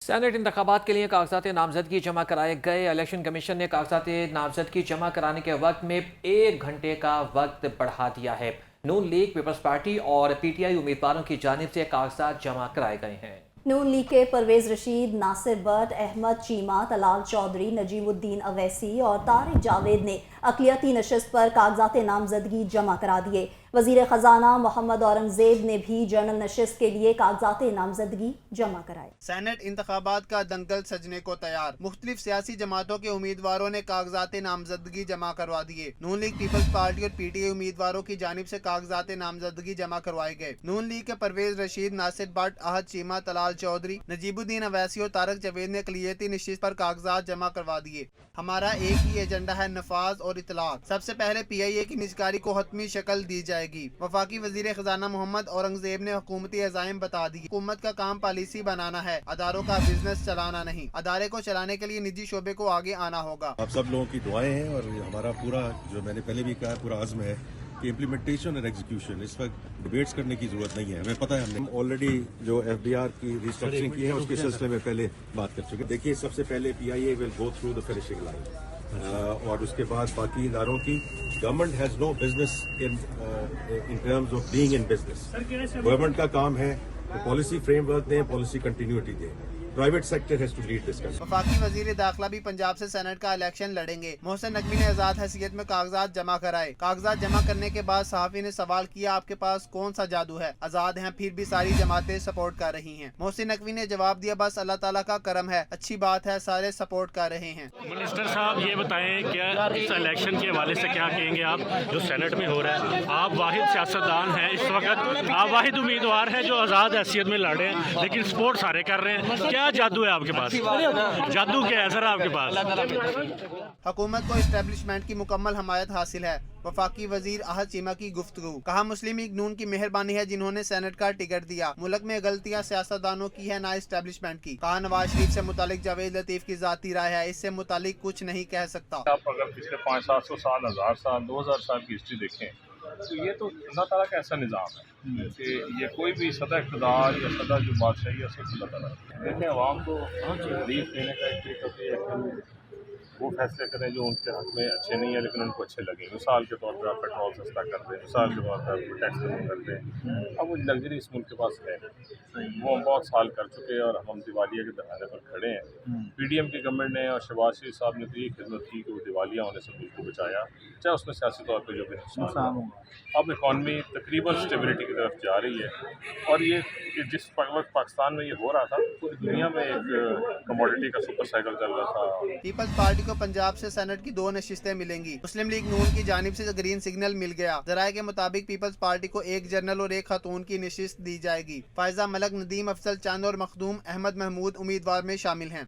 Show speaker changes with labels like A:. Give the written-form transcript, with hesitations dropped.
A: Saint انتخابات کے لیے کاغذات نامزدگی جمع کرائے گئے۔ الیکشن کمیشن نے کاغذات نامزدگی جمع کرانے کے وقت میں 1 گھنٹے کا وقت بڑھا دیا ہے۔ نون لیگ، پیپلز پارٹی اور پی ٹی آئی امیدواروں کی جانب سے کاغذات جمع کرائے گئے ہیں۔
B: نون لیگ کے پرویز رشید، ناصر بٹ، احمد چیمہ، طلال چودھری، نجیب الدین اویسی اور طارق جاوید نے اقلیتی نشست پر کاغذات نامزدگی جمع کرا دیے۔ وزیر خزانہ محمد اورنگزیب نے بھی جنرل نشست کے لیے کاغذات نامزدگی جمع کرائے۔
C: سینٹ انتخابات کا دنگل سجنے کو تیار، مختلف سیاسی جماعتوں کے امیدواروں نے کاغذات نامزدگی جمع کروا دیے۔ نون لیگ، پیپلز پارٹی اور پی ٹی آئی امیدواروں کی جانب سے کاغذات نامزدگی جمع کروائے گئے۔ نون لیگ کے پرویز رشید، ناصر بٹ، احمد چیمہ، طلال چودھری، نجیب الدین اویسی اور طارق جاوید نے اقلیتی نشست پر کاغذات جمع کروا دیے۔ ہمارا ایک ہی ایجنڈا ہے، نفاذ اور اطلاق۔ سب سے پہلے پی آئی اے کی نجکاری کو حتمی شکل دی جائے گی۔ وفاقی وزیر خزانہ محمد اورنگزیب نے حکومتی عزائم بتا دی۔ حکومت کا کام پالیسی بنانا ہے، اداروں کا بزنس چلانا نہیں۔ ادارے کو چلانے کے لیے نجی شعبے کو آگے آنا ہوگا۔
D: آپ سب لوگوں کی دعائیں ہیں اور ہمارا پورا، جو میں نے پہلے بھی کہا، پورا عزم ہے کہ امپلیمنٹیشن اور ایگزیکیوشن، اس وقت ڈیبیٹس کرنے کی ضرورت نہیں ہے۔ ہمیں پتہ ہے، ہم نے آلریڈی جو ایف بی آر کی ریسٹرکچرنگ کی ہے اس کے سلسلے میں پہلے بات کر چکے۔ دیکھیے، سب سے پہلے P I A will go through the finishing line, اور اس کے بعد باقی اداروں کی۔ Government has no business in terms of being in business. Government کا کام ہے کہ پالیسی فریم ورک دیں، پالیسی کنٹینیوٹی دیں۔ Private sector has to lead this country.
C: وفاقی وزیر داخلہ بھی پنجاب سے سینٹ کا الیکشن لڑیں گے۔ محسن نقوی نے آزاد حیثیت میں کاغذات جمع کرائے۔ کاغذات جمع کرنے کے بعد صحافی نے سوال کیا، آپ کے پاس کون سا جادو ہے؟ آزاد ہیں، پھر بھی ساری جماعتیں سپورٹ کر رہی ہیں۔ محسن نقوی نے جواب دیا، بس اللہ تعالیٰ کا کرم ہے، اچھی بات ہے، سارے سپورٹ کر رہے ہیں۔
E: منسٹر صاحب، یہ بتائیں کیا اس الیکشن کے حوالے سے کیا کہیں گے آپ، جو سینٹ میں ہو رہا ہے؟ آپ واحد سیاستدان ہیں اس وقت، آپ واحد امیدوار ہیں جو آزاد حیثیت میں لڑ رہے ہیں، لیکن سپورٹ سارے کر رہے ہیں، کیا جادو ہے آپ کے پاس؟ جادو کیا ہے سر آپ کے پاس؟
C: حکومت کو اسٹیبلشمنٹ کی مکمل حمایت حاصل ہے۔ وفاقی وزیر احمد چیمہ کی گفتگو، کہا مسلم لیگ نون کی مہربانی ہے جنہوں نے سینٹ کا ٹکٹ دیا، ملک میں غلطیاں سیاستدانوں کی ہے، نہ اسٹیبلشمنٹ کی۔ کہا نواز شریف سے متعلق جاوید لطیف کی ذاتی رائے ہے، اس سے متعلق کچھ نہیں کہہ سکتا۔
F: آپ اگر پچھلے 500-700 سال، 1000 سال، 2000 سال کی ہسٹری دیکھیں تو یہ تو اللہ تعالیٰ کا ایسا نظام ہے کہ یہ کوئی بھی سطح اقتدار یا سطح جو بادشاہی ہے صرف اللہ تعالیٰ ہے۔ دیکھیں، عوام کو ریلیف دینے کا ایک طریقہ یہ ہے کہ وہ فیصلے کریں جو ان کے حق میں اچھے نہیں ہیں لیکن ان کو اچھے لگیں۔ مثال کے طور پر آپ پیٹرول سستا کر دیں، مثال کے طور پر آپ ٹیکس کم کر دیں۔ اب وہ لگژری اس ملک کے پاس ہے، وہ ہم بہت سال کر چکے ہیں اور ہم دیوالیہ کے دہانے پر کھڑے ہیں۔ پی ڈی ایم کی گورنمنٹ نے اور شہباز شریف صاحب نے تو یہ خدمت کی کہ وہ دیوالیہ ہونے سے ملک کو بچایا، چاہے اس میں سیاسی طور پہ جو بھی نقصان ہو۔ اب اکانومی تقریباً اسٹیبلٹی کی طرف جا رہی ہے، اور یہ جس وقت پاکستان میں یہ ہو رہا تھا، پوری دنیا میں ایک کموڈٹی کا سپر سائیکل چل رہا تھا۔
C: پیپلز پارٹی کو پنجاب سے سینٹ کی 2 نشستیں ملیں گی۔ مسلم لیگ نون کی جانب سے گرین سگنل مل گیا۔ ذرائع کے مطابق پیپلز پارٹی کو 1 جنرل اور 1 خاتون کی نشست دی جائے گی۔ فائزہ ملک، ندیم افضل چند اور مخدوم احمد محمود امیدوار میں شامل ہیں۔